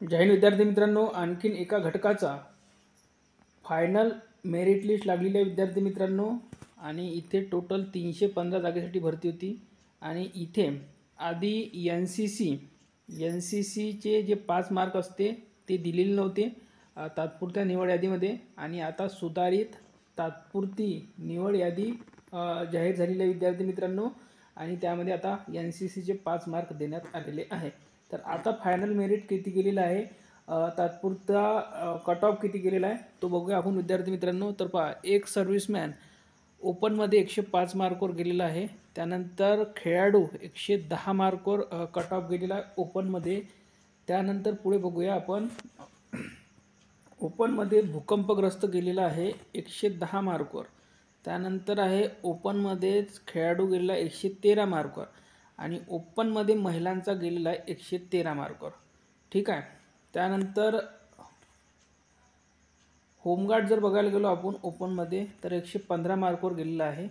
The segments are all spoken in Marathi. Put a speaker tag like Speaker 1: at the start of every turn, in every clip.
Speaker 1: जय हिंद विद्यार्थी मित्रांनो, आणखीन एका घटकाचा फायनल मेरिट लिस्ट लागलेली आहे विद्यार्थी मित्रांनो। आणि इथे टोटल 315 जागेसाठी भरती होती। आणि इथे आधी एन सी सीचे जे 5 मार्क असते ते दिलेले नव्हते तात्पुरत्या निवड यादीमध्ये, आणि आता सुधारित तात्पुरती निवड यादी जाहीर झालेली आहे विद्यार्थी मित्रांनो। आणि त्यामध्ये आता एन सी सीचे 5 मार्क देण्यात आलेले आहे। तर आता फायनल मेरिट किती गेलेलं आहे, तात्पुरता कट ऑफ किती गेलेला आहे तो बघूया आपण विद्यार्थी मित्रांनो। तर पहा, एक सर्व्हिसमॅन ओपनमध्ये 105 मार्कवर गेलेला आहे। त्यानंतर खेळाडू 110 मार्कवर कट ऑफ गेलेला आहे ओपनमध्ये। त्यानंतर पुढे बघूया आपण, ओपनमध्ये भूकंपग्रस्त गेलेला आहे 110 मार्कवर। त्यानंतर आहे ओपनमध्येच खेळाडू गेलेला 113 मार्कवर, आणि ओपनमध्ये महिलांचा गेलेला आहे 113 मार्कवर। ठीक आहे। त्यानंतर होमगार्ड जर बघायला गेलो आपण ओपनमध्ये तर 115 मार्कवर गेलेला आहे।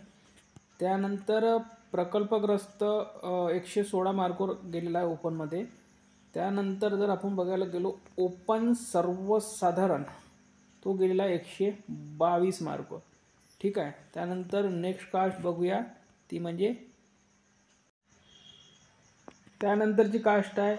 Speaker 1: त्यानंतर प्रकल्पग्रस्त 116 मार्कवर गेलेला आहे ओपनमध्ये। त्यानंतर जर आपण बघायला गेलो ओपन सर्वसाधारण, तो गेलेला आहे 122 मार्कवर। ठीक आहे। त्यानंतर नेक्स्ट कास्ट बघूया, ती म्हणजे त्यानंतरची कास्ट आहे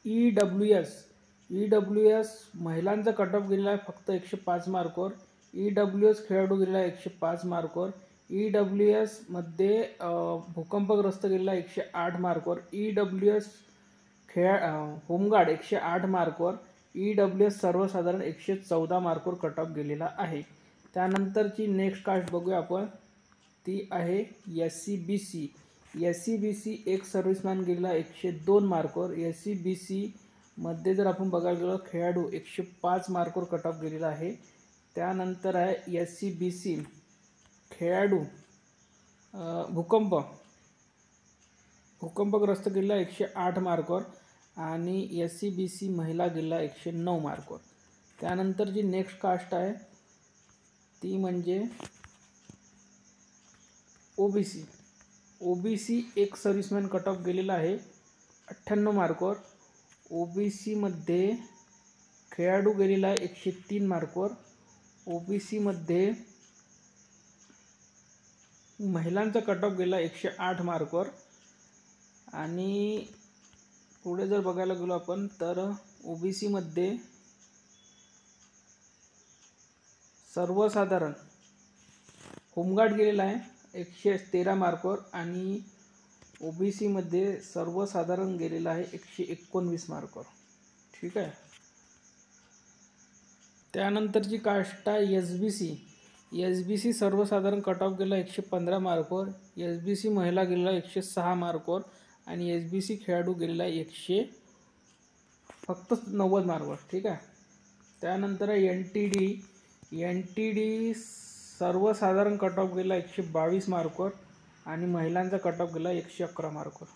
Speaker 1: ई डब्ल्यू एस महिलांचा कट ऑफ गेलेला आहे फक्त 105 मार्कवर। ई डब्ल्यू एस खेळाडू गेलेला आहे 105 मार्कवर। ई डब्ल्यू एसमध्ये भूकंपग्रस्त गेलेला आहे 108 मार्कवर। ई डब्ल्यू एस होमगार्ड 108 मार्कवर। ई डब्ल्यू एस सर्वसाधारण 114 मार्कवर कट ऑफ गेलेला आहे। त्यानंतरची नेक्स्ट कास्ट बघूया आपण, ती आहे एस सी बी सी एक सर्व्हिसमॅन गेलेला 102 मार्कवर। एस सी बी सीमध्ये जर आपण बघायला गेलो खेळाडू 105 मार्कवर कट ऑफ गेलेला आहे। त्यानंतर आहे एस सी बी सी खेळाडू भूकंपग्रस्त गेलेला 108 मार्कवर, आणि एस सी बी सी महिला गेलेला 109 मार्कवर। त्यानंतर जी नेक्स्ट कास्ट आहे ती म्हणजे ओबीसी एक सर्व्हिसमॅन कट ऑफ गेलेला आहे 98 मार्कवर। ओबीसीमध्ये खेळाडू गेलेला आहे 103 मार्कवर। ओबीसीमध्ये महिलांचा कट ऑफ गेला 108 मार्कवर। आणि पुढे जर बघायला गेलो आपण तर ओबीसीमध्ये सर्वसाधारण होमगार्ड गेलेला आहे 113 मार्कवर, आणि ओबीसीमध्ये सर्वसाधारण गेलेला आहे 119 मार्कवर। ठीक आहे। त्यानंतरची कास्ट आहे एस बी सी सर्वसाधारण कट ऑफ गेला 115 मार्कवर। एस बी सी महिला गेलेला 106 मार्कवर, आणि एस बी सी खेळाडू गेलेला फक्त 90 मार्कवर। ठीक आहे। त्यानंतर एन टी डी सर्वसाधारण कट ऑफ गेला 122 मार्कवर, आणि महिलांचा कट ऑफ गेला 111 मार्कवर।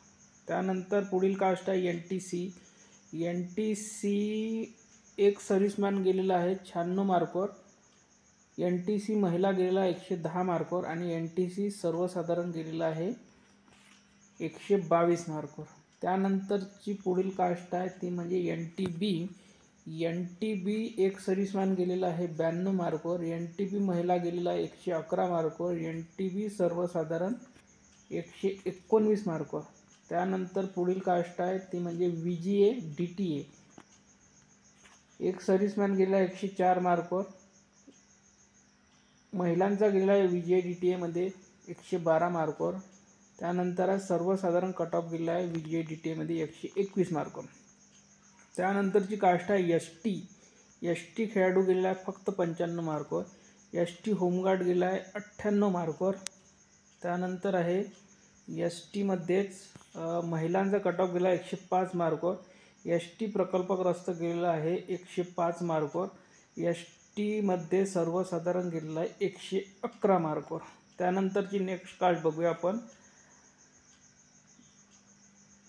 Speaker 1: त्यानंतर पुढील कास्ट आहे एन टी सी एक सर्व्हिसमॅन गेलेला आहे 96 मार्कवर। एन टी सी महिला गेलेला 110 मार्कवर, आणि एन टी सी सर्वसाधारण गेलेला आहे 122 मार्कवर। त्यानंतरची पुढील कास्ट आहे ती म्हणजे एन टी बी एक सर्व्हिसमॅन गेलेला आहे 92 मार्कवर। एन टी बी महिला गेलेला आहे 111 मार्कवर। एन टी बी सर्वसाधारण 119 मार्कवर। त्यानंतर पुढील कास्ट आहे ती म्हणजे DTA एक सर्व्हिसमॅन गेलेला 104 मार्कवर। महिलांचा गेलेला आहे DTA मध्ये 112 मार्कवर। त्यानंतर सर्वसाधारण कट ऑफ गेलेला आहे DTA मध्ये 121 मार्कवर। त्यानंतरची कास्ट आहे एस टी खेळाडू गेलेला आहे फक्त 95 मार्कवर। एस टी होमगार्ड गेला आहे 98 मार्कवर। त्यानंतर आहे एस टीमध्येच महिलांचा कट ऑफ गेला 105 मार्कवर। एस टी प्रकल्पग्रस्त गेलेला आहे 105 मार्कवर। एस टीमध्ये सर्वसाधारण गेलेला आहे 111 मार्कवर। त्यानंतरची नेक्स्ट कास्ट बघूया आपण,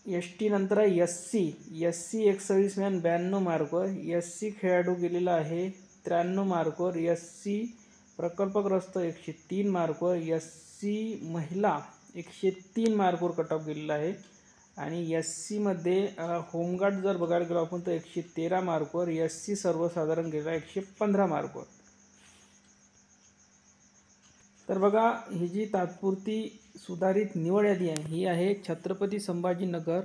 Speaker 1: एस टी नंतर आहे एस सी एक सर्व्हिसमॅन 92 मार्कवर। एस सी खेळाडू गेलेला आहे 93 मार्कवर। एस सी प्रकल्पग्रस्त 103 मार्कवर। एस सी महिला 103 मार्कवर कट ऑफ गेलेला आहे। आणि एस सीमध्ये होमगार्ड जर बघायला गेलो आपण तर 113 मार्कवर, एस सी सर्वसाधारण गेला 115 मार्कवर. तर बघा, ही जी तात्पुरती सुधारित निवड यादी आहे ही आहे छत्रपती संभाजीनगर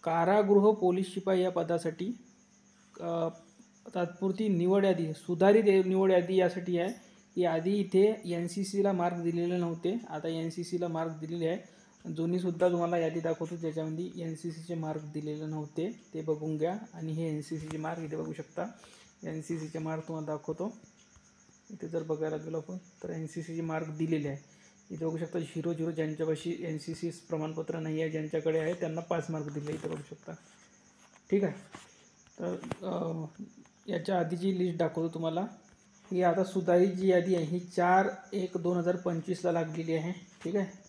Speaker 1: कारागृह पोलीस शिपाई या पदासाठी. तात्पुरती निवड यादी, सुधारित निवड यादी यासाठी आहे की आधी इथे एन सी सीला मार्क दिलेले नव्हते, आता एन सी सीला मार्क दिलेले आहे. जुनीसुद्धा तुम्हाला यादी दाखवतो ज्याच्यामध्ये एन सी सीचे मार्क दिलेले नव्हते, ते बघून घ्या. आणि हे एन सी सीचे मार्क इथे बघू शकता, एन सी सीचे मार्क तुम्हाला दाखवतो. इथे जर बघायला गेलो आपण तर एन सी सीचे मार्क दिलेले आहे. इथे बघू शकता 00 ज्यांच्यापाशी एन सी सी प्रमाणपत्र नाही आहे, ज्यांच्याकडे आहे त्यांना 5 मार्क दिले इथे बघू शकता. ठीक आहे. तर याच्या आधीची लिस्ट दाखवतो तुम्हाला. ही आता सुधारित जी यादी आहे ही 4/1/2025ला लागलेली आहे. ठीक आहे.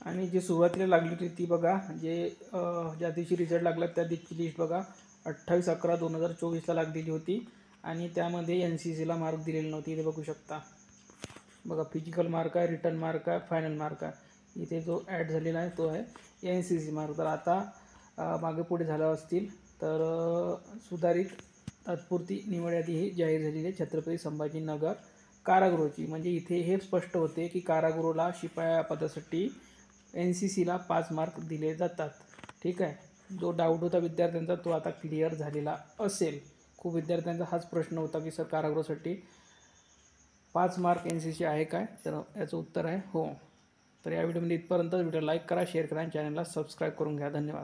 Speaker 1: आणि जी सुरुवातीला लागली होती ती बघा, ज्या दिवशी रिझल्ट लागला त्या दिवशी लिस्ट बघा 28/11/2024ला लागलेली होती. आणि त्यामध्ये एन सी सीला मार्क दिलेले नव्हते, इथे बघू शकता. बघा, फिजिकल मार्क आहे, रिटर्न मार्क आहे, फायनल मार्क आहे. इथे जो ॲड झालेला आहे तो आहे एन सी सी मार्क. तर आता मागे पुढे झालं असतील तर सुधारित तात्पुरती निवड यादी ही जाहीर झालेली आहे छत्रपती संभाजीनगर कारागृहाची. म्हणजे इथे हे स्पष्ट होते की कारागृहाला शिपाई पदासाठी एन सी सीला 5 मार्क दिले जातात. ठीक आहे. जो डाऊट होता विद्यार्थ्यांचा तो आता क्लिअर झालेला असेल. खूप विद्यार्थ्यांचा हाच प्रश्न होता की सर कारागृहासाठी 5 मार्क एन सी सी आहे काय, तर याचं उत्तर आहे हो. तर या व्हिडिओमध्ये इथपर्यंत. व्हिडिओ लाईक करा, शेअर करा आणि चॅनलला सबस्क्राईब करून घ्या. धन्यवाद.